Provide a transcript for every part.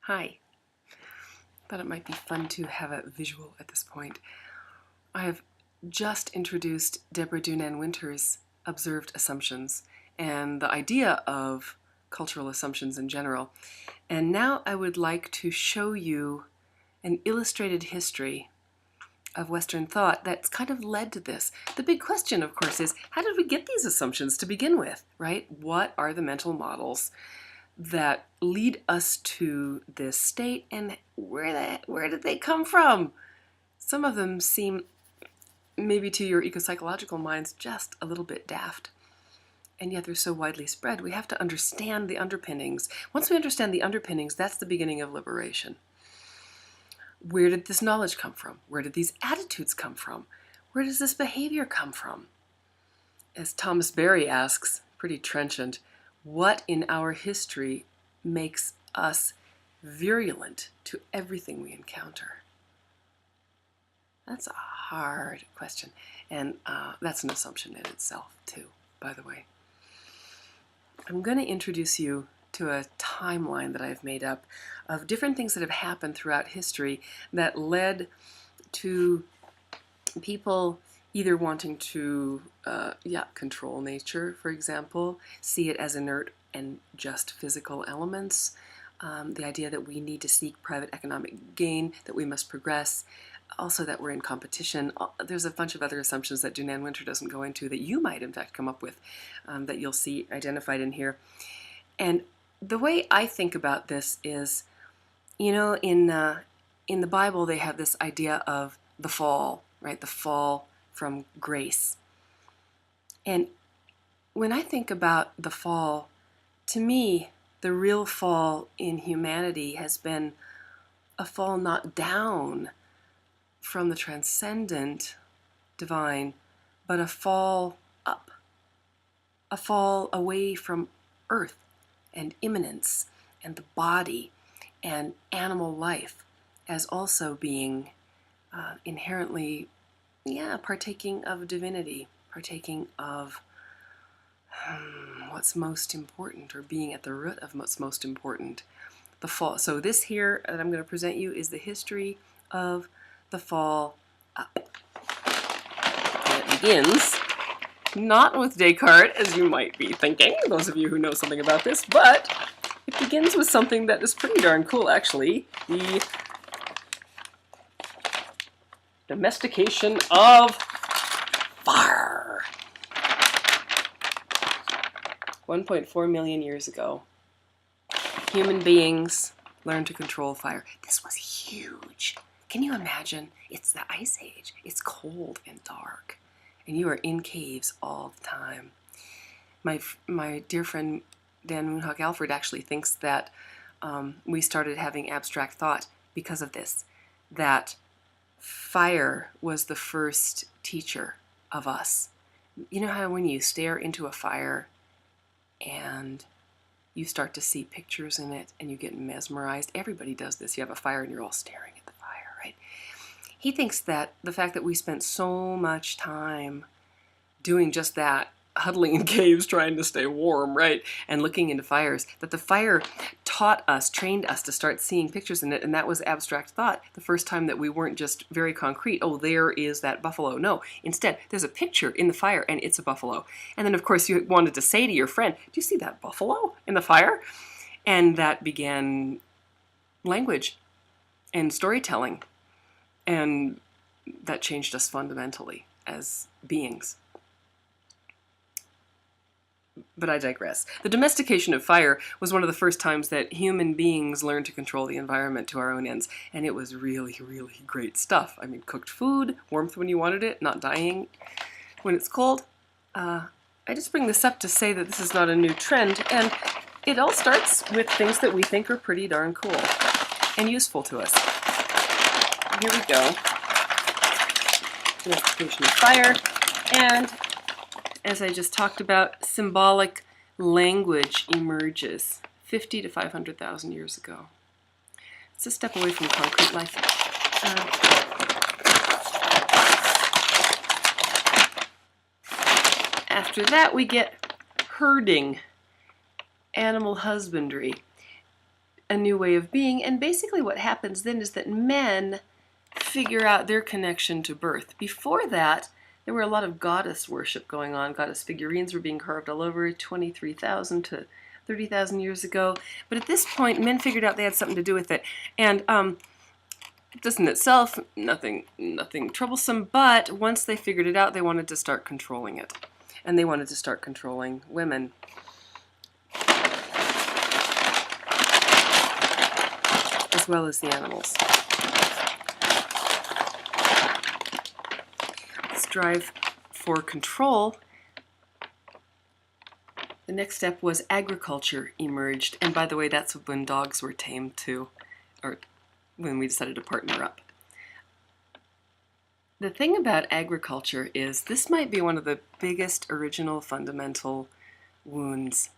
Hi. Thought it might be fun to have a visual at this point. I have just introduced Deborah Dunan-Winter's observed assumptions and the idea of cultural assumptions in general. And now I would like to show you an illustrated history of Western thought that's kind of led to this. The big question, of course, is how did we get these assumptions to begin with, right? What are the mental models that lead us to this state, and where did they come from? Some of them seem, maybe to your ecopsychological minds, just a little bit daft. And yet they're so widely spread. We have to understand the underpinnings. Once we understand the underpinnings, that's the beginning of liberation. Where did this knowledge come from? Where did these attitudes come from? Where does this behavior come from? As Thomas Berry asks, pretty trenchant, what in our history makes us virulent to everything we encounter? That's a hard question, and that's an assumption in itself too, by the way. I'm going to introduce you to a timeline that I've made up of different things that have happened throughout history that led to people either wanting to control nature, for example, see it as inert and just physical elements, the idea that we need to seek private economic gain, that we must progress, also that we're in competition. There's a bunch of other assumptions that Dunan-Winter doesn't go into that you might in fact come up with that you'll see identified in here. And the way I think about this is, you know, in the Bible they have this idea of the fall, right? The fall from grace. And when I think about the fall, to me, the real fall in humanity has been a fall not down from the transcendent divine, but a fall up, a fall away from earth and immanence and the body and animal life as also being inherently partaking of divinity, partaking of what's most important, or being at the root of what's most important, the fall. So this here that I'm going to present you is the history of the fall up. And it begins not with Descartes, as you might be thinking, those of you who know something about this, but it begins with something that is pretty darn cool, actually, the domestication of fire. 1.4 million years ago, human beings learned to control fire. This was huge. Can you imagine? It's the Ice Age. It's cold and dark, and you are in caves all the time. My dear friend Dan Moonhawk Alfred actually thinks that we started having abstract thought because of this, that fire was the first teacher of us. You know how when you stare into a fire and you start to see pictures in it and you get mesmerized? Everybody does this. You have a fire and you're all staring at the fire, right? He thinks that the fact that we spent so much time doing just that, huddling in caves trying to stay warm, right, and looking into fires, that the fire taught us, trained us to start seeing pictures in it, and that was abstract thought. The first time that we weren't just very concrete, oh, there is that buffalo. No, instead, there's a picture in the fire, and it's a buffalo. And then, of course, you wanted to say to your friend, do you see that buffalo in the fire? And that began language and storytelling, and that changed us fundamentally as beings. But I digress. The domestication of fire was one of the first times that human beings learned to control the environment to our own ends. And it was really, really great stuff. I mean, cooked food, warmth when you wanted it, not dying when it's cold. I just bring this up to say that this is not a new trend. And it all starts with things that we think are pretty darn cool and useful to us. Here we go. Domestication of fire. And as I just talked about, symbolic language emerges 50 to 500,000 years ago. It's a step away from concrete life. After that, we get herding, animal husbandry. a new way of being, and basically what happens then is that men figure out their connection to birth. Before that, there were a lot of goddess worship going on. Goddess figurines were being carved all over 23,000 to 30,000 years ago. But at this point, men figured out they had something to do with it. And just in itself, nothing troublesome, but once they figured it out, they wanted to start controlling it. And they wanted to start controlling women. As well as the animals. This drive for control, the next step was agriculture emerged. And by the way, that's when dogs were tamed too, or when we decided to partner up. The thing about agriculture is this might be one of the biggest original fundamental wounds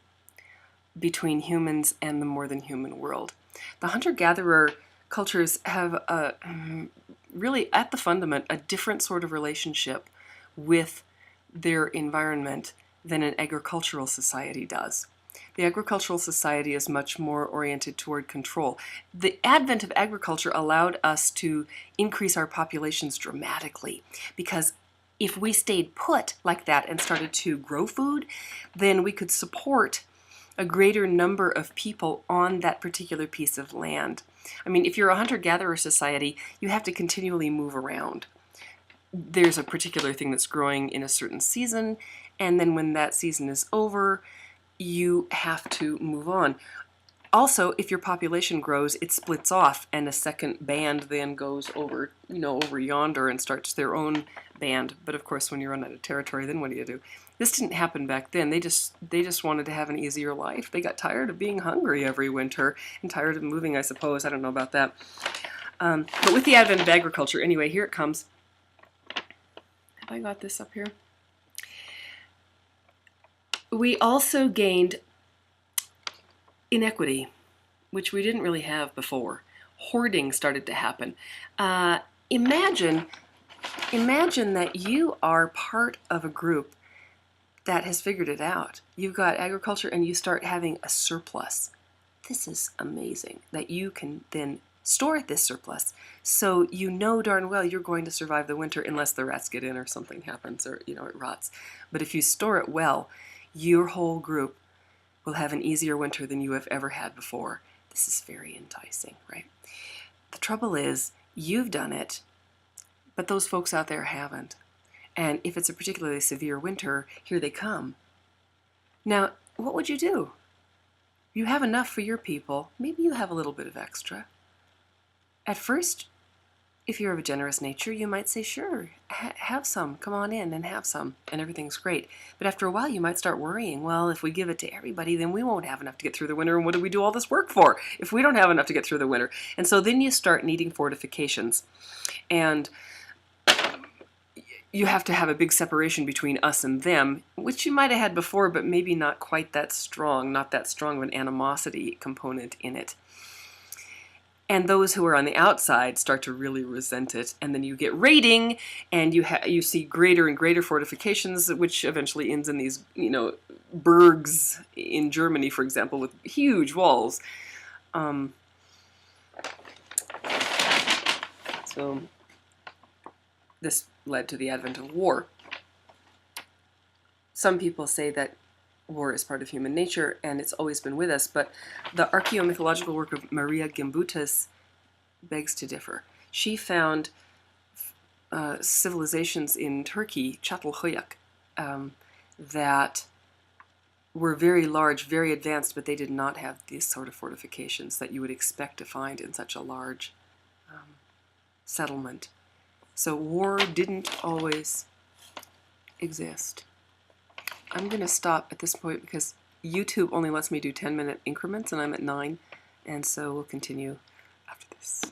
between humans and the more than human world. The hunter-gatherer cultures have really at the fundament a different sort of relationship with their environment than an agricultural society does. The agricultural society is much more oriented toward control. The advent of agriculture allowed us to increase our populations dramatically, because if we stayed put like that and started to grow food, then we could support a greater number of people on that particular piece of land. I mean, if you're a hunter-gatherer society, you have to continually move around. There's a particular thing that's growing in a certain season, and then when that season is over, you have to move on. Also, if your population grows, it splits off, and a second band then goes over, over yonder and starts their own band. But of course, when you run out of territory, then what do? This didn't happen back then. They just wanted to have an easier life. They got tired of being hungry every winter and tired of moving, I suppose. I don't know about that. But with the advent of agriculture, anyway, here it comes. Have I got this up here? We also gained inequity, which we didn't really have before. Hoarding started to happen. Imagine that you are part of a group that has figured it out. You've got agriculture and you start having a surplus. This is amazing that you can then store this surplus, so you know darn well you're going to survive the winter unless the rats get in or something happens or it rots. But if you store it well, your whole group will have an easier winter than you have ever had before. This is very enticing, right? The trouble is, you've done it, but those folks out there haven't. And if it's a particularly severe winter, here they come. Now, what would you do? You have enough for your people. Maybe you have a little bit of extra. At first, if you're of a generous nature, you might say, sure, have some, come on in and have some, and everything's great. But after a while, you might start worrying, well, if we give it to everybody, then we won't have enough to get through the winter, and what do we do all this work for if we don't have enough to get through the winter? And so then you start needing fortifications. And you have to have a big separation between us and them, which you might have had before, but maybe not quite that strong, not that strong of an animosity component in it. And those who are on the outside start to really resent it, and then you get raiding, and you see greater and greater fortifications, which eventually ends in these, burgs in Germany, for example, with huge walls. So this led to the advent of war. Some people say that war is part of human nature, and it's always been with us, but the archaeomythological work of Maria Gimbutas begs to differ. She found civilizations in Turkey, Çatalhöyük, that were very large, very advanced, but they did not have these sort of fortifications that you would expect to find in such a large settlement. So war didn't always exist. I'm going to stop at this point because YouTube only lets me do 10-minute increments, and I'm at 9, and so we'll continue after this.